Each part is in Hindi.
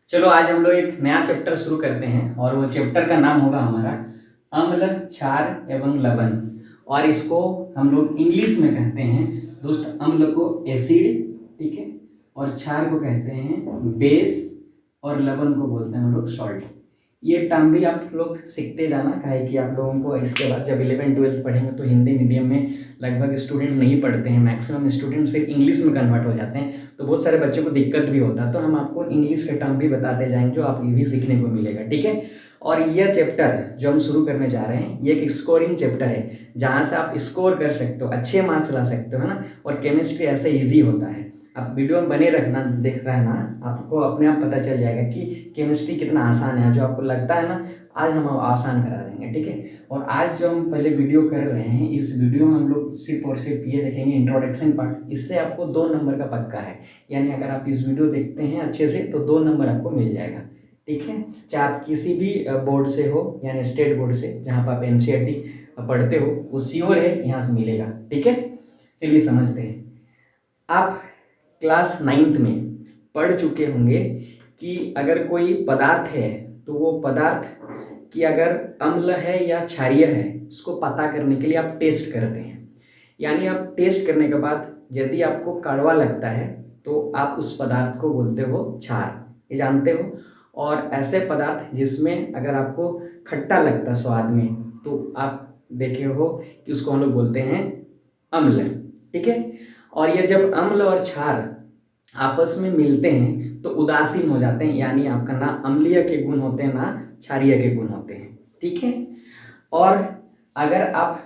चलो आज हम लोग एक नया चैप्टर शुरू करते हैं और वो चैप्टर का नाम होगा हमारा अम्ल क्षार एवं लवण। और इसको हम लोग इंग्लिश में कहते हैं दोस्त, अम्ल को एसिड, ठीक है, और क्षार को कहते हैं बेस और लवण को बोलते हैं हम लोग सॉल्ट। ये टर्म भी आप लोग सीखते जाना, काहे कि आप लोगों को इसके बाद जब 11th-12th पढ़ेंगे तो हिंदी मीडियम में लगभग स्टूडेंट नहीं पढ़ते हैं, मैक्सिमम स्टूडेंट्स फिर इंग्लिश में कन्वर्ट हो जाते हैं, तो बहुत सारे बच्चों को दिक्कत भी होता है। तो हम आपको इंग्लिश के टर्म भी बताते जाएंगे जो आपको भी सीखने को मिलेगा, ठीक है। और यह चैप्टर जो हम शुरू करने जा रहे हैं ये एक स्कोरिंग चैप्टर है, जहाँ से आप स्कोर कर सकते हो, अच्छे मार्क्स ला सकते हो, है ना। और केमिस्ट्री ऐसे ईजी होता है। आप वीडियो में बने रखना, देख रहना, आपको अपने आप पता चल जाएगा कि केमिस्ट्री कितना आसान है। जो आपको लगता है ना, आज हम आसान करा देंगे, ठीक है। और आज जो हम पहले वीडियो कर रहे हैं, इस वीडियो में हम लोग सिर्फ और सिर्फ ये देखेंगे इंट्रोडक्शन पार्ट। इससे आपको 2 नंबर का पक्का है, यानी अगर आप इस वीडियो देखते हैं अच्छे से तो 2 नंबर आपको मिल जाएगा, ठीक है। चाहे आप किसी भी बोर्ड से हो, यानी स्टेट बोर्ड से, जहाँ पर आप NCERT पढ़ते हो, वो श्योर है यहाँ से मिलेगा, ठीक है। चलिए समझते हैं। आप क्लास 9th में पढ़ चुके होंगे कि अगर कोई पदार्थ है तो वो पदार्थ की अगर अम्ल है या क्षारीय है, उसको पता करने के लिए आप टेस्ट करते हैं। यानी आप टेस्ट करने के बाद यदि आपको कड़वा लगता है तो आप उस पदार्थ को बोलते हो क्षार, ये जानते हो। और ऐसे पदार्थ जिसमें अगर आपको खट्टा लगता है स्वाद में, तो आप देखे हो कि उसको हम लोग बोलते हैं अम्ल, ठीक है। और ये जब अम्ल और क्षार आपस में मिलते हैं तो उदासीन हो जाते हैं, यानी आपका ना अम्लीय के गुण होते हैं ना क्षारीय के गुण होते हैं, ठीक है। और अगर आप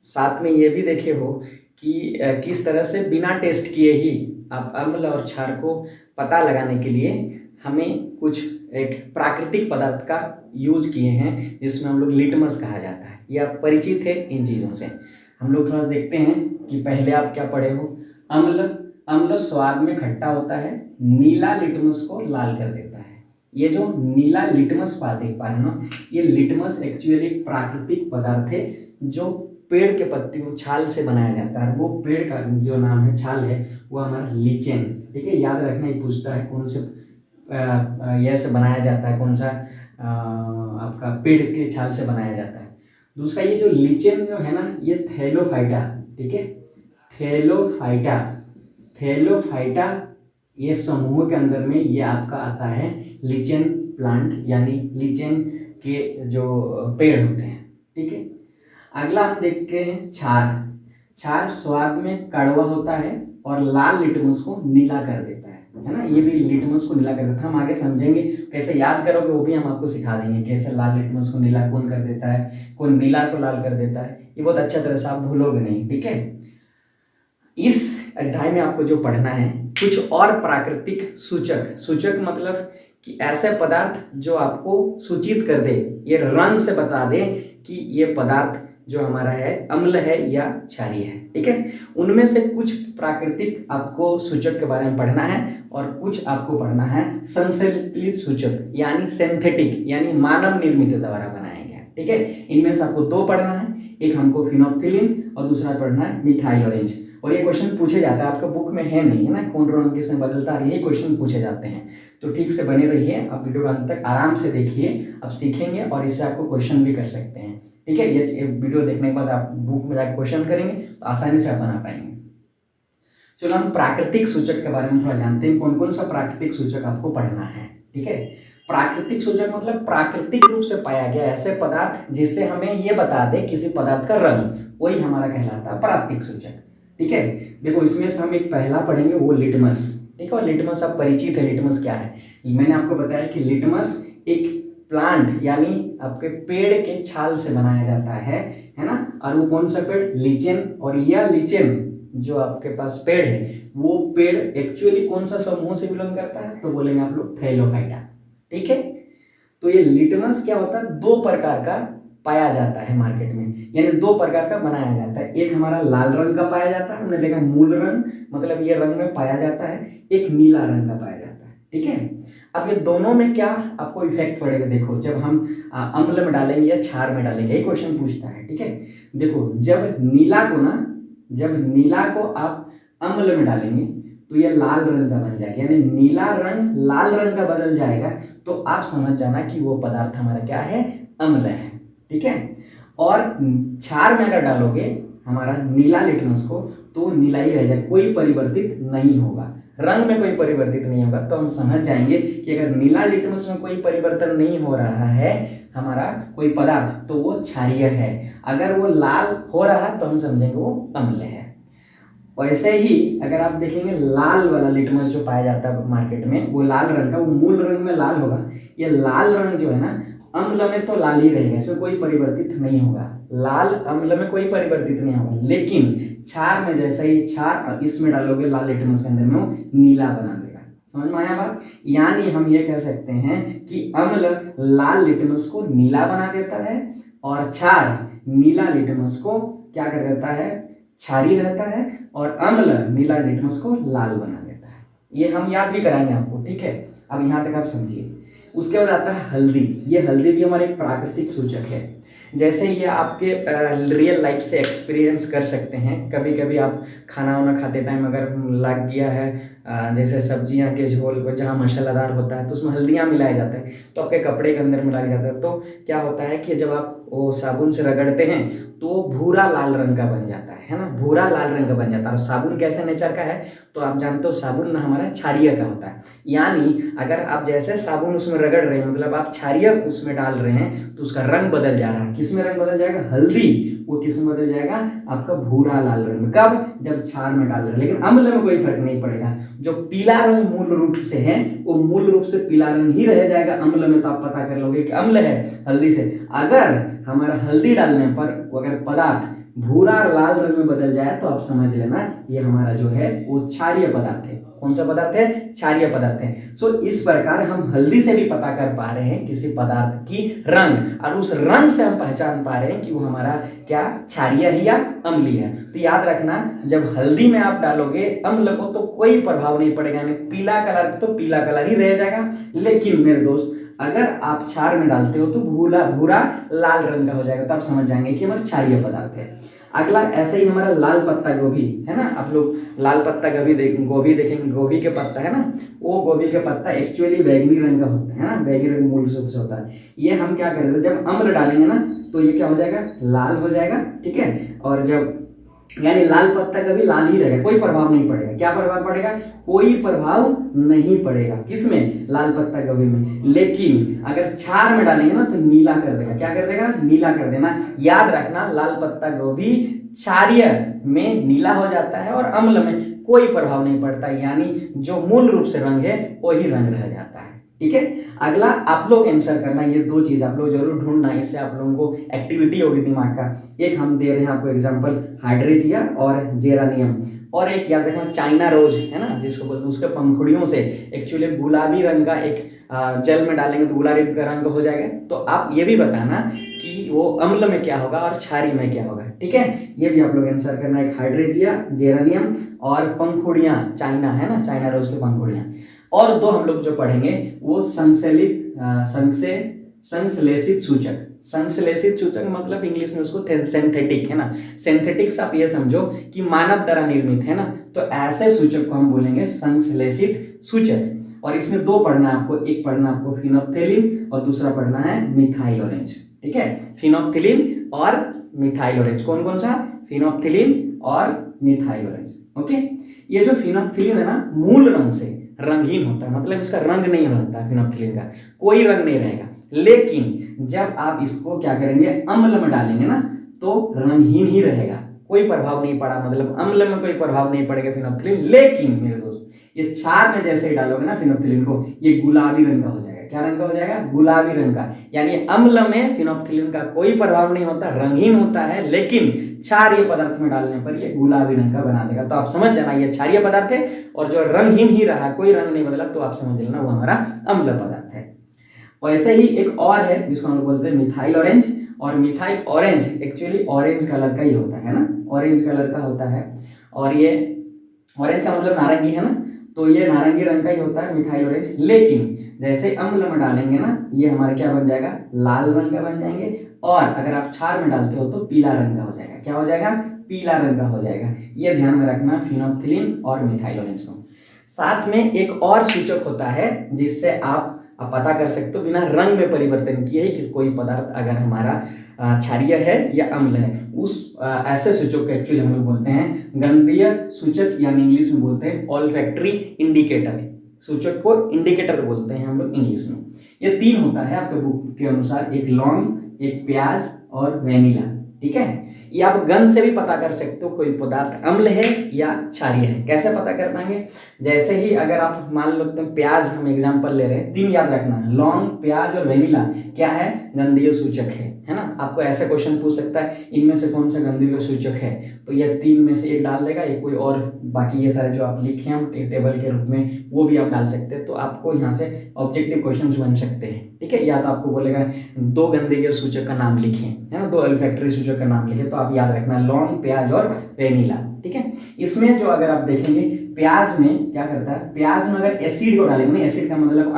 साथ में ये भी देखे हो कि किस तरह से बिना टेस्ट किए ही आप अम्ल और क्षार को पता लगाने के लिए हमें कुछ एक प्राकृतिक पदार्थ का यूज किए हैं, जिसमें हम लोग लिटमस कहा जाता है। ये आप परिचित है इन चीज़ों से। हम लोग थोड़ा देखते हैं कि पहले आप क्या पढ़े हो। अम्ल स्वाद में खट्टा होता है, नीला लिटमस को लाल कर देता है। ये जो नीला लिटमस देख पा रहे हो ना, ये लिटमस एक्चुअली प्राकृतिक पदार्थ है जो पेड़ के पत्तियों छाल से बनाया जाता है। वो पेड़ का जो नाम है, छाल है, वो हमारा लीचेन, ठीक है। याद रखना, ही पूछता है कौन से यह से बनाया जाता है, कौन सा आपका पेड़ के छाल से बनाया जाता है। दूसरा, ये जो लीचेन जो है ना, ये थैलोफाइटा, ठीक है, थैलोफाइटा ये समूह के अंदर में ये आपका आता है लीचेन प्लांट, यानी लीचेन के जो पेड़ होते हैं, ठीक है। अगला हम देखते हैं क्षार स्वाद में कड़वा होता है और लाल लिटमस को नीला कर देता है ना। ये भी लिटमस को नीला कर देता है। हम आगे समझेंगे कैसे याद करोगे, वो भी हम आपको सिखा देंगे कैसे लाल लिटमस को नीला कौन कर देता है, कौन नीला को लाल कर देता है। ये बहुत अच्छा तरह से आप भूलोगे नहीं, ठीक है। इस अध्याय में आपको जो पढ़ना है कुछ और प्राकृतिक सूचक मतलब कि ऐसे पदार्थ जो आपको सूचित कर दे, ये रंग से बता दे कि ये पदार्थ जो हमारा है अम्ल है या क्षारीय है, ठीक है। उनमें से कुछ प्राकृतिक आपको सूचक के बारे में पढ़ना है और कुछ आपको पढ़ना है संश्लेषित सूचक, यानी सिंथेटिक, यानी मानव निर्मित द्वारा बनाए गए, ठीक है। इनमें से आपको 2 पढ़ना है, एक हमको फिनोप्थिलीन और दूसरा पढ़ना है मिथाइल ऑरेंज। और ये क्वेश्चन पूछे जाता है, आपका बुक में है नहीं, है ना, कौन रंग किससे बदलता है, यही क्वेश्चन पूछे जाते हैं। तो ठीक से बने रहिए, आप वीडियो का अंत तक आराम से देखिए, आप सीखेंगे और इससे आपको क्वेश्चन भी कर सकते हैं, ठीक है। ये वीडियो देखने के बाद आप बुक में जाकर क्वेश्चन करेंगे तो आसानी से आप बना पाएंगे। चलो हम प्राकृतिक सूचक के बारे में थोड़ा जानते हैं, कौन कौन सा प्राकृतिक सूचक आपको पढ़ना है, ठीक है। प्राकृतिक सूचक मतलब प्राकृतिक रूप से पाया गया ऐसे पदार्थ जिससे हमें ये बता दे किसी पदार्थ का रंग, वही हमारा कहलाता है प्राकृतिक सूचक, ठीक है। देखो इसमें से हम एक पहला पढ़ेंगे, वो लिटमस, ठीक है। और लिटमस आप परिचित है, लिटमस क्या है, मैंने आपको बताया कि लिटमस एक प्लांट यानी आपके पेड़ के छाल से बनाया जाता है ना। और वो कौन सा पेड़, लीचेन। और यह लीचेन जो आपके पास पेड़ है, वो पेड़ एक्चुअली कौन सा समूह से बिलोंग करता है, तो बोलेंगे आप लोग थैलोफाइटा, ठीक है। तो ये लिटमस क्या होता है, 2 प्रकार का पाया जाता है मार्केट में, यानी 2 प्रकार का बनाया जाता है। एक हमारा लाल रंग का पाया जाता है, हमने देखा मूल रंग, मतलब ये रंग में पाया जाता है। एक नीला रंग का पाया जाता है, ठीक है। अब ये दोनों में क्या आपको इफेक्ट पड़ेगा, देखो जब हम अम्ल में डालेंगे या क्षार में डालेंगे, यही क्वेश्चन पूछता है, ठीक है। देखो जब नीला को आप अम्ल में डालेंगे तो ये लाल रंग का बन जाएगा, यानी नीला रंग लाल रंग का बदल जाएगा, तो आप समझ जाना कि वो पदार्थ हमारा क्या है, अम्ल है। ठीक है। और क्षार में अगर डालोगे हमारा नीला लिटमस को तो नीला ही रह जाएगा, कोई परिवर्तित नहीं होगा, रंग में कोई परिवर्तित नहीं होगा। तो हम समझ जाएंगे कि अगर नीला लिटमस में कोई परिवर्तन नहीं हो रहा है हमारा कोई पदार्थ, तो वो क्षारीय है। अगर वो लाल हो रहा है तो हम समझेंगे वो अम्ल है। वैसे ही अगर आप देखेंगे लाल वाला लिटमस जो पाया जाता है मार्केट में, वो लाल रंग का, वो मूल रंग में लाल होगा। ये लाल रंग जो है ना, अम्ल में तो लाल ही रहेगा, इसमें कोई परिवर्तित नहीं होगा। लाल अम्ल में कोई परिवर्तित नहीं होगा, लेकिन क्षार में जैसे ही क्षार इसमें डालोगे लाल लिटमस के अंदर में, वो नीला बना देगा। समझ में आया बात? यानी हम ये कह सकते हैं कि अम्ल लाल लिटमस को नीला बना देता है और क्षार नीला लिटमस को क्या कर देता है, क्षारीय रहता है, और अम्ल नीला लिटमस को लाल बना देता है। ये हम याद भी कराएंगे आपको। ठीक है, अब यहाँ तक आप समझिए। उसके बाद आता है हल्दी। ये हल्दी भी हमारे एक प्राकृतिक सूचक है। जैसे ये आपके रियल लाइफ से एक्सपीरियंस कर सकते हैं। कभी कभी आप खाना वाना खाते टाइम अगर लग गया है जैसे सब्जियां के झोल जहाँ मसालादार होता है तो उसमें हल्दियाँ मिलाए जाते हैं, तो आपके कपड़े के अंदर मिलाया जाता है। तो क्या होता है कि जब आप वो साबुन से रगड़ते हैं तो वो भूरा लाल रंग का बन जाता है ना, भूरा लाल रंग का बन जाता है। और साबुन कैसे नेचर का है तो आप जानते हो, साबुन ना हमारा क्षारीय का होता है। यानी अगर आप जैसे साबुन उसमें रगड़ रहे हैं, मतलब आप क्षारीय उसमें डाल रहे हैं, तो उसका रंग बदल जा रहा है। किस में रंग बदल जाएगा? हल्दी, वो किस में बदल जाएगा? आपका भूरा लाल रंग। कब? जब क्षार में डाल रहे हैं। लेकिन अम्ल में कोई फर्क नहीं पड़ेगा। जो पीला रंग मूल रूप से है वो मूल रूप से पीला रंग ही रह जाएगा। अम्ल में तो आप पता कर लोगे कि अम्ल है हल्दी से। अगर हमारा हल्दी डालने पर अगर पदार्थ भूरा लाल रंग में बदल जाए तो आप समझ लेना ये हमारा जो है वो क्षारीय पदार्थ है। कौन सा पदार्थ है? क्षारीय पदार्थ है। सो इस प्रकार हम हल्दी से भी पता कर पा रहे हैं किसी पदार्थ की रंग, और उस रंग से हम पहचान पा रहे हैं कि वो हमारा क्या क्षारीय है या अम्लीय है। तो याद रखना, जब हल्दी में आप डालोगे अम्ल को तो कोई प्रभाव नहीं पड़ेगा, यानी पीला कलर तो पीला कलर ही रह जाएगा। लेकिन मेरे दोस्त अगर आप क्षार में डालते हो तो भूरा लाल रंग का हो जाएगा, तो आप समझ जाएंगे कि हमारा क्षारीय पदार्थ है। अगला ऐसे ही हमारा लाल पत्ता गोभी है ना, आप लोग लाल पत्ता गोभी देखेंगे, गोभी के पत्ता है ना, वो गोभी का पत्ता एक्चुअली बैगनी रंग का होता है ना, बैगनी रंग मूल रूप से होता है। ये हम क्या करेंगे, जब अम्ल डालेंगे ना तो ये क्या हो जाएगा? लाल हो जाएगा। ठीक है, और जब यानी लाल पत्ता का भी लाल ही रहेगा, कोई प्रभाव नहीं पड़ेगा। क्या प्रभाव पड़ेगा? कोई प्रभाव नहीं पड़ेगा। किसमें? लाल पत्ता गोभी में। लेकिन अगर क्षार में डालेंगे ना तो नीला कर देगा। क्या कर देगा? नीला कर देना। याद रखना, लाल पत्ता गोभी क्षारीय में नीला हो जाता है और अम्ल में कोई प्रभाव नहीं पड़ता, यानी जो मूल रूप से रंग है वही रंग रह जाता है। ठीक है, अगला आप लोग आंसर करना, ये दो चीज आप लोग जरूर ढूंढना, इससे आप लोगों को एक्टिविटी होगी दिमाग का। एक हम दे रहे हैं आपको एग्जांपल, हाइड्रेजिया और जेरानियम, और एक याद रखना चाइना रोज है ना जिसको बोलते हैं, उसके पंखुड़ियों से एक्चुअली गुलाबी रंग का एक जल में डालेंगे तो गुलाबी का रंग हो जाएगा। तो आप ये भी बताना कि वो अम्ल में क्या होगा और क्षारीय में क्या होगा। ठीक है, ये भी आप लोग आंसर करना। एक हाइड्रेजिया, जेरानियम और पंखुड़ियां, चाइना है ना, चाइना रोज की पंखुड़ियां। और दो हम लोग जो पढ़ेंगे वो संश्लेषित सूचक। संश्लेषित सूचक मतलब इंग्लिश में उसको सिंथेटिक है ना, सिंथेटिक्स आप ये समझो कि मानव द्वारा निर्मित है ना, तो ऐसे सूचक को हम बोलेंगे संश्लेषित सूचक। और इसमें दो पढ़ना है आपको, एक पढ़ना आपको फिनोप्थेलिन और दूसरा पढ़ना है मिथाइल ऑरेंज। ठीक है, फिनोप्थेलिन और मिथाइल ऑरेंज। कौन कौन सा? फिनोप्थेलिन और मिथाइल ऑरेंज। ओके, ये जो फिनोप्थेलिन है ना मूल रंग से रंगहीन होता है, मतलब इसका रंग नहीं रहता, फिनोप्थेलिन का कोई रंग नहीं रहेगा। लेकिन जब आप इसको क्या करेंगे, अम्ल में डालेंगे ना तो रंगहीन ही रहेगा, कोई प्रभाव नहीं पड़ा, मतलब अम्ल में कोई प्रभाव नहीं पड़ेगा फिनोप्थेलिन। लेकिन मेरे दोस्त ये क्षार में जैसे ही डालोगे ना फिनोप्थेलिन को, ये गुलाबी रंग का हो जाएगा। क्या रंग का हो जाएगा? गुलाबी रंग का। यानी अम्ल में फिनोप्थेलिन का कोई प्रभाव नहीं होता, रंगहीन होता है, लेकिन क्षारीय पदार्थ में डालने पर ये गुलाबी रंग का बना देगा। तो आप समझ जाना ये क्षारीय पदार्थ है, और जो रंगहीन ही रहा, कोई रंग नहीं बदला, तो आप समझ लेना वो हमारा अम्ल पदार्थ है। वैसे ही एक और है जिसको हम बोलते हैं मिथाइल ऑरेंज। और methyl orange actually orange colour का ही होता है ना, ऑरेंज कलर का होता है। और ये ऑरेंज का मतलब नारंगी है ना, तो ये नारंगी रंग का ही होता है मिथाइल ऑरेंज। लेकिन जैसे अम्ल में डालेंगे ना, ये हमारे क्या बन जाएगा? लाल रंग का बन जाएंगे। और अगर आप क्षार में डालते हो तो पीला रंग का हो जाएगा। क्या हो जाएगा? पीला रंग का हो जाएगा। ये ध्यान में रखना फिनोप्थेलिन और मिथाइल ऑरेंज को। साथ में एक और सूचक होता है जिससे आप पता कर सकते हो बिना रंग में परिवर्तन किए ही कि कोई पदार्थ अगर हमारा क्षारीय है या अम्ल है। उस ऐसे सूचक को एक्चुअली हम लोग बोलते हैं गंधीय सूचक, यानी इंग्लिश में बोलते हैं ऑल्फैक्टरी इंडिकेटर। सूचक को इंडिकेटर बोलते हैं हम लोग इंग्लिश में। ये 3 होता है आपके बुक के अनुसार, एक लौंग, एक प्याज और वेनिला। ठीक है, ये आप गंध से भी पता कर सकते हो कोई पदार्थ अम्ल है या क्षारीय है। कैसे पता कर पाएंगे? जैसे ही अगर आप मान लो तो प्याज हम एग्जांपल ले रहे हैं, 3 याद रखना है, लौंग, प्याज और वेनिला क्या है? गंधीय सूचक है ना। आपको ऐसे क्वेश्चन पूछ सकता है इनमें से कौन सा गंधीय सूचक है, तो ये 3 में से एक डाल देगा, ये कोई और बाकी ये सारे जो आप लिखे हैं टेबल के रूप में वो भी आप डाल सकते हैं। तो आपको यहाँ से ऑब्जेक्टिव क्वेश्चन बन सकते हैं। ठीक है, या तो आपको बोलेगा 2 गंधीय सूचक का नाम लिखें, है ना, 2 ऑल्फैक्टरी सूचक का नाम लिखें, तो आप याद रखना लौंग, प्याज और वेनिला। ठीक है, इसमें जो अगर आप देखेंगे प्याज में क्या करता है, प्याज में अगर एसिड को डालेंगे ना, एसिड का मतलब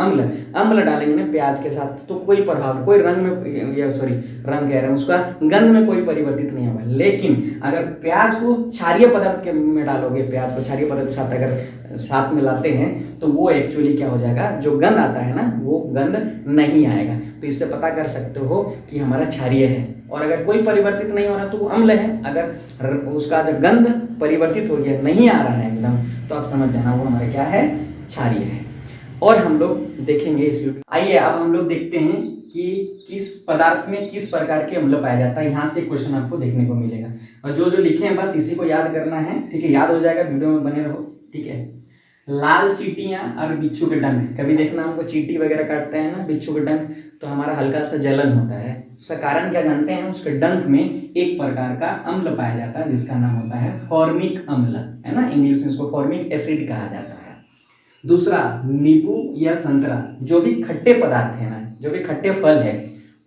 अम्ल डालेंगे ना प्याज के साथ, तो कोई प्रभाव, कोई रंग में, या सॉरी रंग कह रहे हैं, उसका गंध में कोई परिवर्तित नहीं होगा। लेकिन अगर प्याज को क्षारीय पदार्थ के में डालोगे, प्याज को क्षारीय पदार्थ के साथ अगर साथ में लाते हैं तो वो एक्चुअली क्या हो जाएगा, जो गंध आता है ना वो गंध नहीं आएगा। तो इससे पता कर सकते हो कि हमारा क्षारीय है। और अगर कोई परिवर्तित नहीं हो रहा तो वो अम्ल है। अगर उसका जो गंध परिवर्तित हो गया, नहीं आ रहा है एकदम, तो आप समझ जाना वो हमारे क्या है, क्षारीय है। और हम लोग देखेंगे इस वीडियो। आइए अब हम लोग देखते हैं कि किस पदार्थ में किस प्रकार के अम्ल पाया जाता है। यहाँ से क्वेश्चन आपको देखने को मिलेगा और जो जो लिखे हैं बस इसी को याद करना है। ठीक है, याद हो जाएगा, वीडियो में बने रहो। ठीक है, लाल चींटियां और बिच्छू के डंक। कभी देखना हमको चींटी वगैरह काटते हैं ना, बिच्छू के डंक, तो हमारा हल्का सा जलन होता है। उसका कारण क्या जानते हैं? उसके डंक में एक प्रकार का अम्ल पाया जाता है जिसका नाम होता है फॉर्मिक अम्ल, है ना, इंग्लिश में इसको फॉर्मिक एसिड कहा जाता है। दूसरा, नींबू या संतरा, जो भी खट्टे पदार्थ है ना, जो भी खट्टे फल है,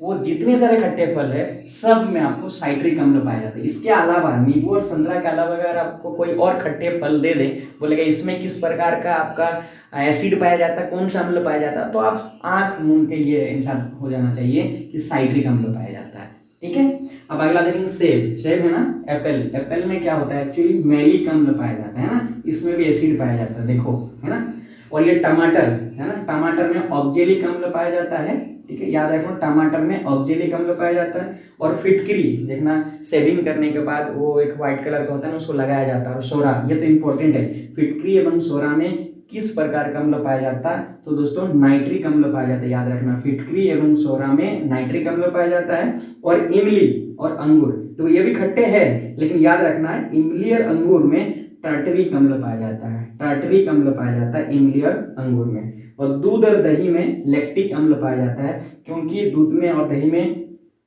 वो जितने सारे खट्टे फल है सब में आपको साइट्रिक अम्ल पाया जाता है। इसके अलावा नींबू और संतरा के अलावा अगर आपको कोई और खट्टे फल दे दे, बोलेगा इसमें किस प्रकार का आपका एसिड पाया जाता है, कौन सा अम्ल पाया जाता है, तो आप आंख मूंद के ये इंसान हो जाना चाहिए कि साइट्रिक अम्ल पाया जाता है। ठीक है, अब अगला देखेंगे सेब है ना, एप्पल में क्या होता है एक्चुअली, मैलिक अम्ल पाया जाता है ना, इसमें भी एसिड पाया जाता है, देखो, है ना। और ये टमाटर है ना, टमाटर में ऑक्जेलिक अम्ल पाया जाता है। ठीक है, याद रखो टमाटर में ऑक्जेलिक अम्ल पाया जाता है। और फिटकरी देखना, शेविंग करने के बाद वो एक व्हाइट कलर का होता है ना, उसको लगाया जाता है। और सोरा, ये तो इंपॉर्टेंट है, फिटकरी एवं सोरा में किस प्रकार का अम्ल पाया जाता है, तो दोस्तों नाइट्रिक अम्ल पाया जाता है। याद रखना, फिटकरी एवं सोरा में नाइट्रिक अम्ल पाया जाता है। और इमली और अंगूर, तो ये भी खट्टे हैं, लेकिन याद रखना है इमली और अंगूर में टार्टरिक अम्ल पाया जाता है, टार्टरिक अम्ल पाया जाता है इमली और अंगूर में। और दूध और दही में लैक्टिक अम्ल पाया जाता है, क्योंकि दूध में और दही में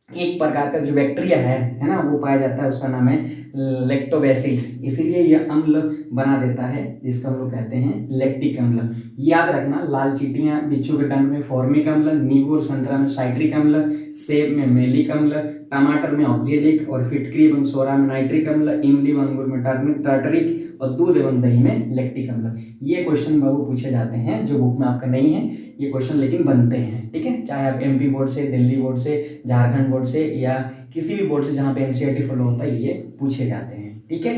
एक प्रकार का जो बैक्टीरिया है ना, वो पाया जाता है, उसका नाम है लैक्टोबैसिलस, इसीलिए यह अम्ल बना देता है जिसको हम लोग कहते हैं लैक्टिक अम्ल। याद रखना, लाल चींटियां बिच्छू के डंक में फॉर्मिक अम्ल, नींबू और संतरा में साइट्रिक अम्ल, सेब में मैलिक अम्ल, टमाटर में ऑक्जेलिक, और फिटकरी एवं सोरा में नाइट्रिक अम्ल, इमली व अंगूर में टार्टरिक, और दूध एवं दही में लैक्टिक अम्ल। ये क्वेश्चन बाबू पूछे जाते हैं जो बुक में आपका नहीं है, ये क्वेश्चन लेकिन बनते हैं। ठीक है, चाहे आप MP बोर्ड से, दिल्ली बोर्ड से, झारखंड बोर्ड से, या किसी भी बोर्ड से जहाँ पे NCERT फॉलो होता है, ये पूछे जाते हैं। ठीक है।